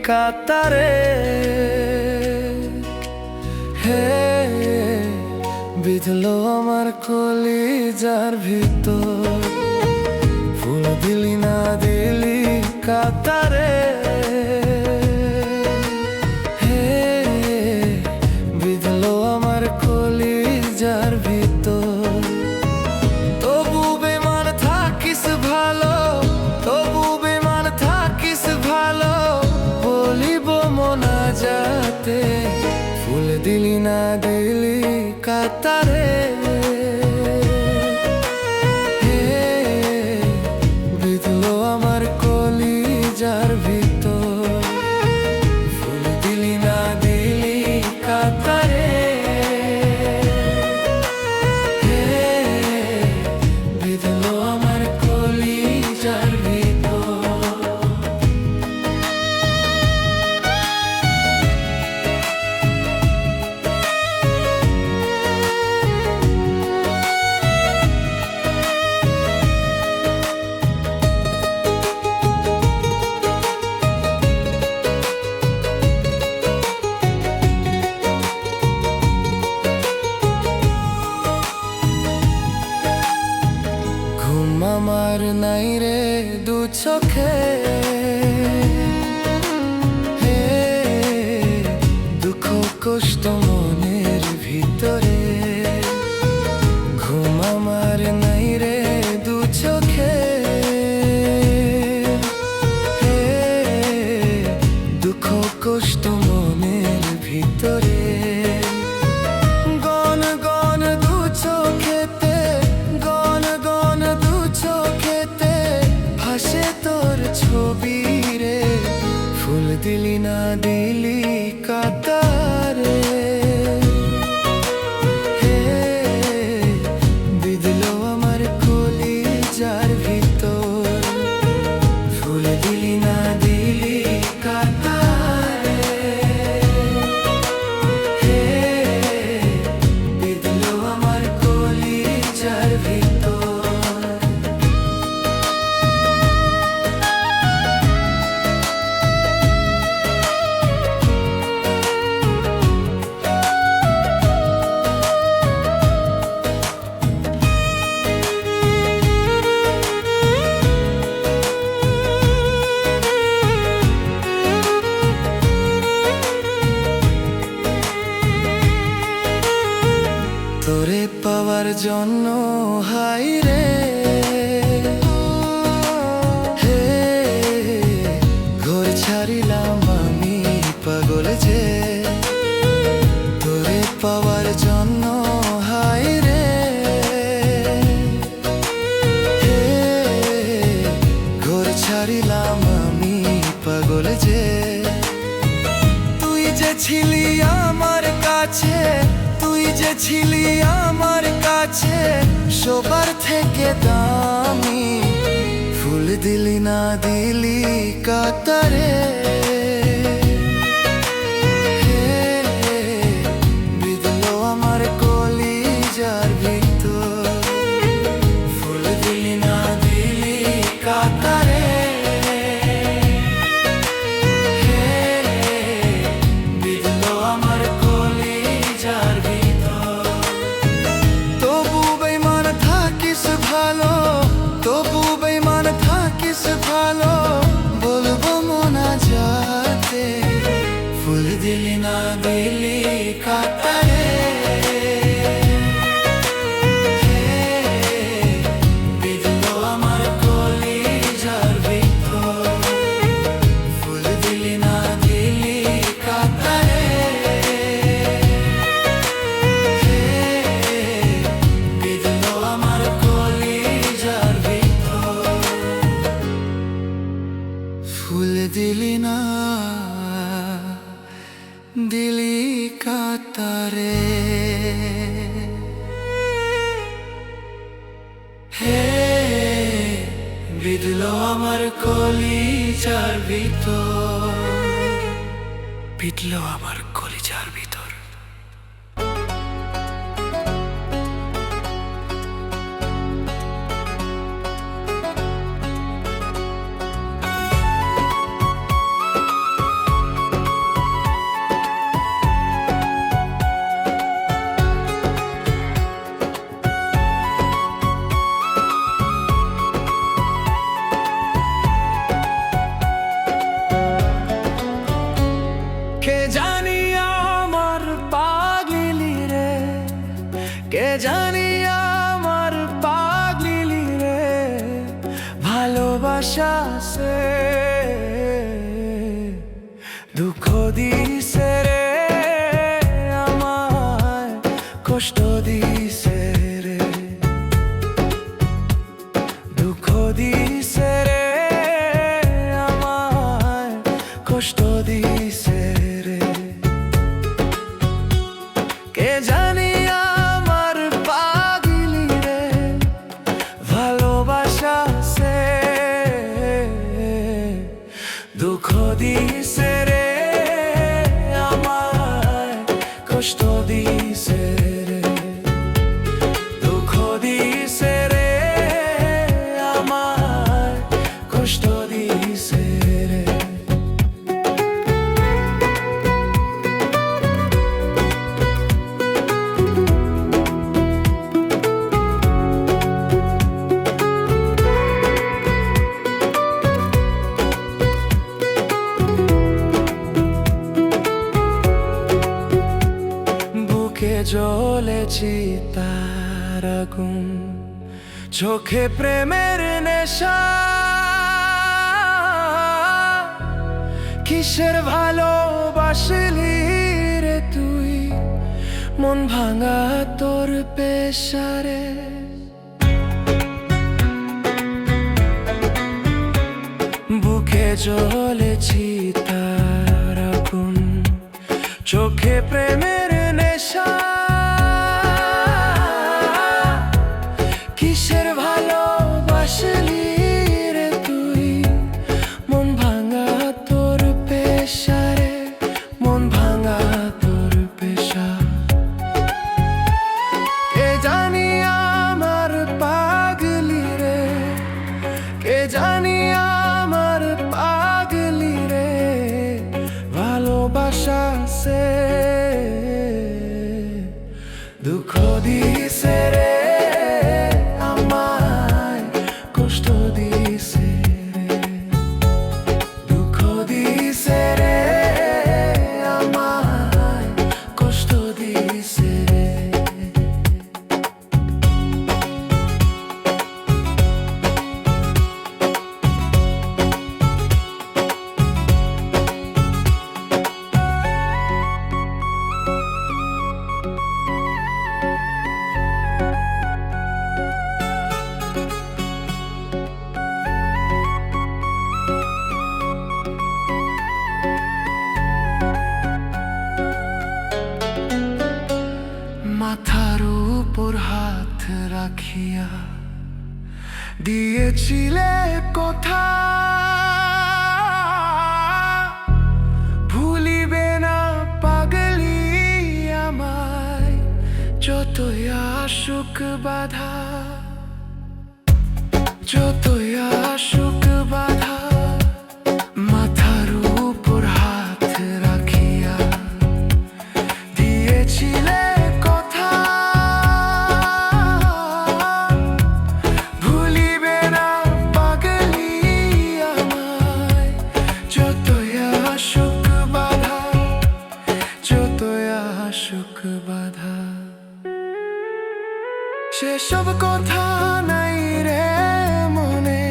কাতারে। হে বিঁধলো আমার কলিজার ভিতর, ফুল দিলি না দিলি কাতারে। হে বিঁধলো আমার কলিজার ভিতর, তবু বেমান থাকিস ভালো, তবু বেমান থাকিস ভালো, বলিব মোনাজাতে। ফুল দিলি না দিলি কাতারে। হে বিঁধলো আমার কলিজার ভিতর, ফুল দিলি না দিলি কাতারে। হে বিঁধলো আমার কলিজার ভিতর। ঘুম আমার নাই রে দু চোখে, হে দুঃখ কষ্ট মনের ভিতরে। ঘুম আমার নাই রে দু চোখে, হে দুঃখ কষ্ট মনের ভিতরে। গন গন দু চোখেতে, গন গন দু চোখেতে ভাসে তোর ছবি রে। ফুল দিলি না দিলি কাতারে। হে বিঁধলো আমার কলিজার ভিতর, ফুল দিলি না দিলি কাতারে। হে বিঁধলো আমার কলিজার ভিতর। তোরে পাওয়ার জন্য হাই রে, হে ঘর ছাড়িলাম আমি পাগল যে। তোরে পাওয়ার জন্য হাই রে, হে ঘর ছাড়িলাম আমি পাগল যে। তুই যে ছিলি আমার কাছে, তুই যে ছিলি আমার কাছে সবার থেকে দামি। ফুল দিলি না দিলি কাতারে। হে বিঁধলো আমার কলিজার ভিতর, ফুল দিলি না দিলি কাতারে। হে বিঁধলো আমার কলিজার ভিতর, তবু বেমান থাকিস ভালো, তবু বেমান থাকিস ভালো, বলবো মোনাজাতে। ফুল দিলি না দিলি কাতারে। হে বিঁধলো আমার কলিজার ভিতর, ফুল দিলি না দিলি কাতারে। হে বিঁধলো আমার কলিজার ভিতর, ফুল দিলি না দিলি কাতারে। হে বিঁধলো আমার কলিজার ভিতর, বিঁধলো আমার কলিজার ভিতর। জানি আমার পাগলি রে, কে জানি আমার পাগলি রে, ভালোবাসা সে দুঃখ দিছে রে, আমায় কষ্ট দিছে রে, দুঃখ দিছে রে, আমায় কষ্ট দিছে রে। কে জানি আমার পাগলি রে, ভালোবাসা সে দুঃখ দিছে রে, আমায় কষ্ট দিছে রে, দুঃখ দিছে রে, আমায় কষ্ট দিছে রে। বুকে জ্বলেছি তার আগুন, চোখে প্রেমের নেশা, কিসের ভালোবাসলি রে তুই, মন ভাঙা তোর পেশারে। বুকে জ্বলেছি তার আগুন, চোখে প্রেমের নেশা, কিসের ভালোবাসলি রে তুই, মন ভাঙা তোর পেশারে, মন ভাঙা তোর পেশা। কে জানি আমার পাগলি রে, কে জানি আমার পাগলি রে, ভালোবাসা সে দুঃখ দিছে রে, আমায় কষ্ট দিছে রে, দুঃখ দিছে রে, আমায় কষ্ট দিছে রে। মাথার উপর হাত রাখিয়া দিয়েছিলে কথা, ভুলিবে না পাগলি আমায়, যতই আসুক বাধা, যতই আসুক বাধা। মাথার উপর হাত রাখিয়া দিয়েছিলে কথা, ভুলিবে না পাগলি আমায়, যতই আসুক বাধা, যতই আসুক বাধা। সেসব কথা নাই রে মনে,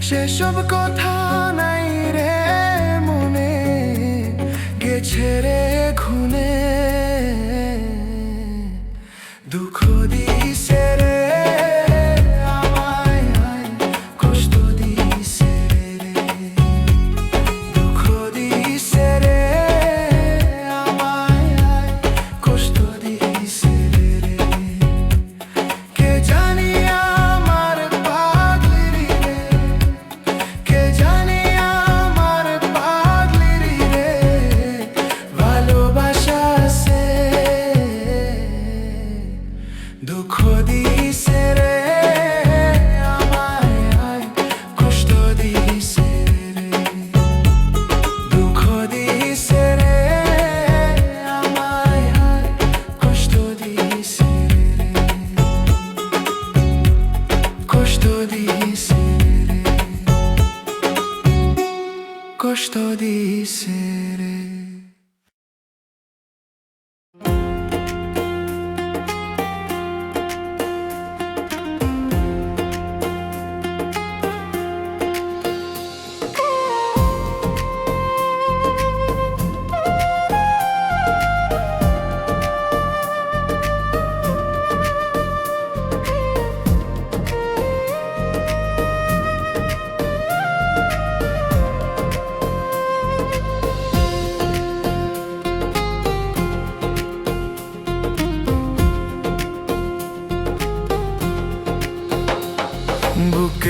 সেসব কথা নাই রে মনে, গেছে রে খুনে, দুঃখ দিছে রে, আমায় কষ্ট দিছে রে, দুঃখ দিছে রে, আমায় কষ্ট দিছে রে। কে জানি আমার পাগলি রে, কে জানি আমার পাগলি রে,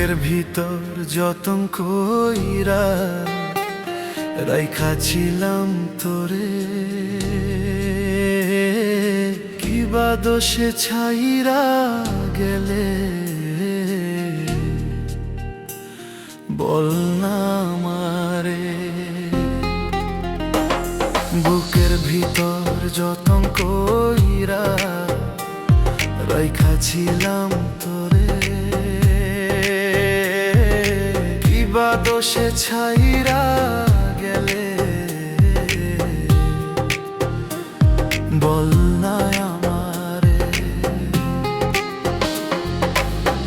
বুকের ভিতর যতন কইরা রাইখাছিলাম তোরে, কিবা দোষে ছাইরা গেলে বল না আমারে। বুকের ভিতর যতন কইরা রাইখাছিলাম তোরে, কিবা দোষে ছাইরা গেলে বল না আমারে।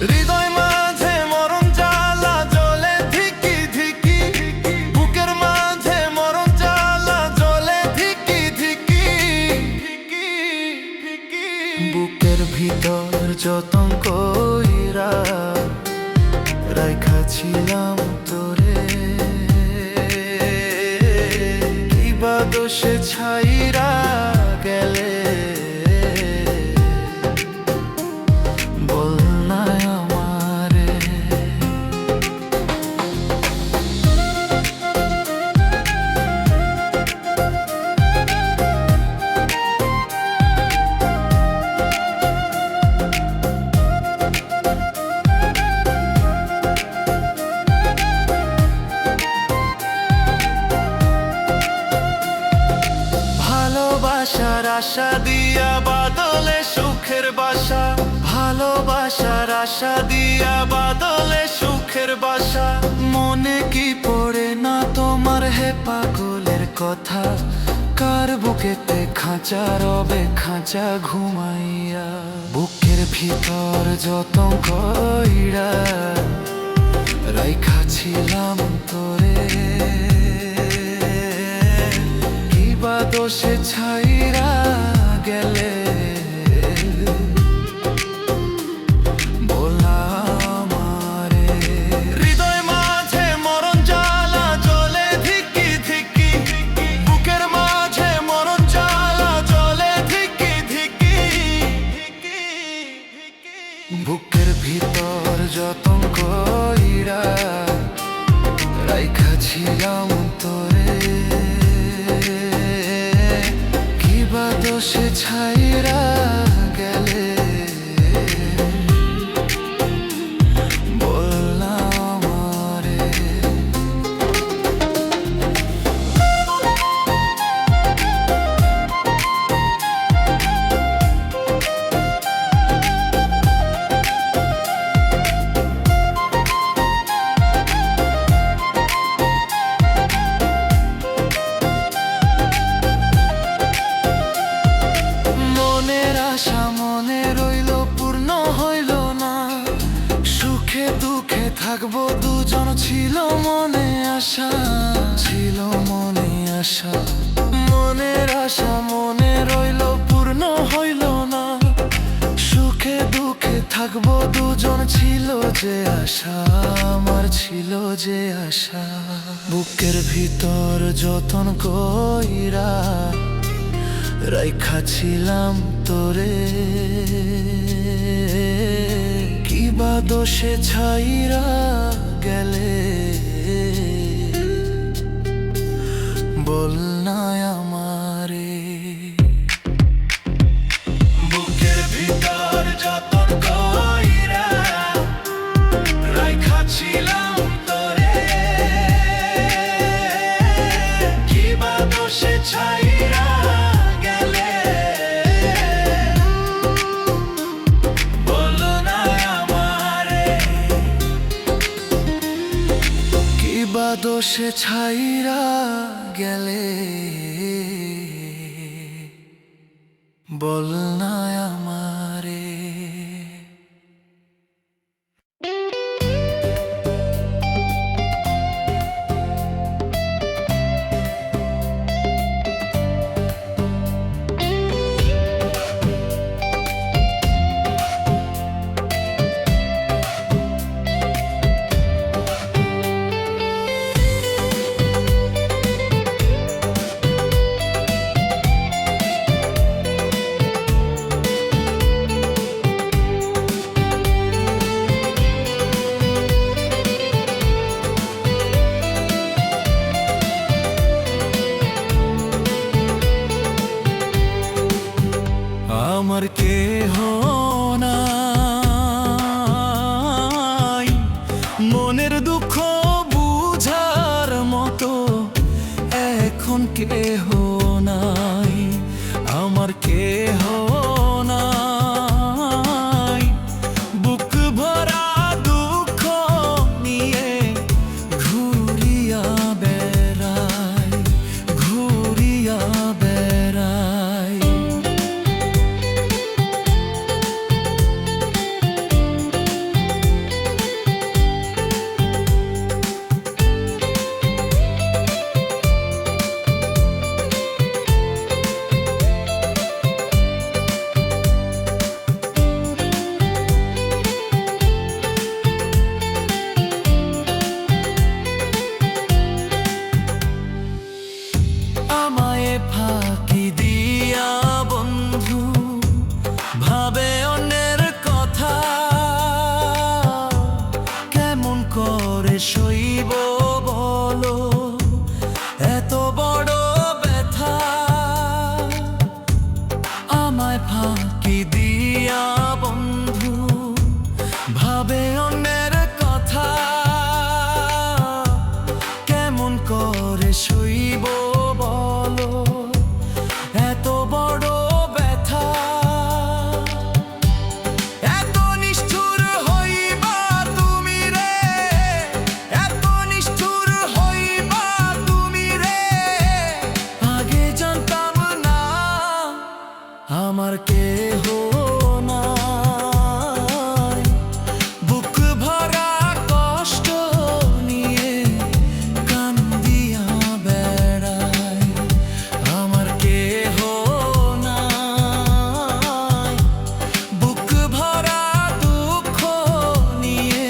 হৃদয় মাঝে মরণ জ্বালা জ্বলে ধিকি ধিকি, বুকের মাঝে মরণ জ্বালা জ্বলে ধিকি ধিকি। বুকের ভিতর যতন কইরা রাইখাছিলাম তোরে, কিবা দোষে ছাইরা গেলে বল না আমারে। ভালোবাসার আশা দিয়া বাদলে সুখের বাসা, ভালোবাসার আশা দিয়া বাদলে সুখের বাসা। মনে কি পড়ে না তোমার হে পাগলের কথা, কার বুকেতে খাঁচা রবে খাঁচা ঘুমাইয়া। বুকের ভিতর যতন কইরা রাইখাছিলাম তোরে, কিবা দোষে ছাইরা গেলে বল না আমারে। হৃদয় মাঝে মরণ জ্বালা জ্বলে ধিকি ধিকি, বুকের মাঝে মরণ জ্বালা জ্বলে ধিকি ধিকি। বুকের ভিতর যতন কইরা রাইখাছিলাম তোরে, কিবা দোষে ছাইরা গেলে বল না আমারে। মনের আশা মনে রইল পূর্ণ হইল না, সুখে দুঃখে থাকবো দুজন ছিল মনে আশা, ছিল মনে আশা। মনের আশা মনে রইল পূর্ণ হইল না, সুখে দুঃখে থাকবো দুজন ছিল যে আশা, আমার ছিল যে আশা। বুকের ভিতর যতন কইরা রাইখাছিলাম তোরে, কিবা দোষে ছাইরা গেলে বল না আমারে। বুকের ভিতর যতন কইরা রাইখাছিলাম তোরে, কিবা দোষে ছাইরা গেলে বল না আমারে। কিবা দোষে ছাইরা গেলে বল না আমারে। আমার কেহ নাই, মনের দুঃখ বুঝার মতো এখন কেহ নাই, আমার কেহ নাই। বুক ভরা দুঃখ নিয়ে ঘুরিয়া বেড়াই, ঘুরিয়া বেড়াই। আমায় ফাঁকি দিয়া বন্ধু ভাবে অন্যের কথা, কেমন করে সইব বলো এত বড় ব্যথা। আমায় ফাঁকি দিয়া বন্ধু ভাবে অন্যের কথা, কেমন করে সইব বলো এত বড় ব্যথা। এত নিষ্ঠুর হইবা তুমি রে, এত নিষ্ঠুর হইবা তুমি রে, আগে জানতাম না আমার কেহ নাই। বুক ভরা কষ্ট নিয়ে কান্দিয়া বেড়াই, আমার কেহ নাই। বুক ভরা দুঃখ নিয়ে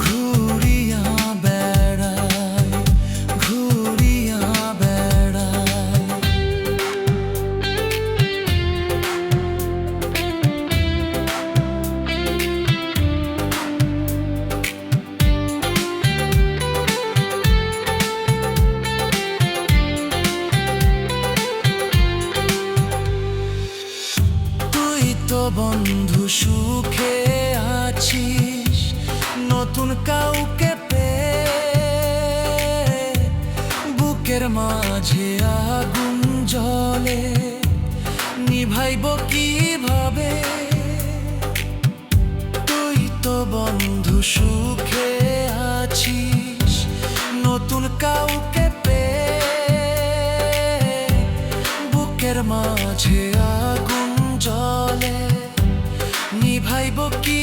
ঘুরিয়া বেড়াই, ঘুরিয়া বেড়াই। তুই তো বন্ধু সুখে আছিস নতুন কাউকে পেয়ে, বুকের মাঝে আগুন জ্বলে নিভাইব কিভাবে। তুই তো বন্ধু সুখে আছিস নতুন কাউকে পেয়ে, বুকের মাঝে আগুন জ্বলে নিভাইব কি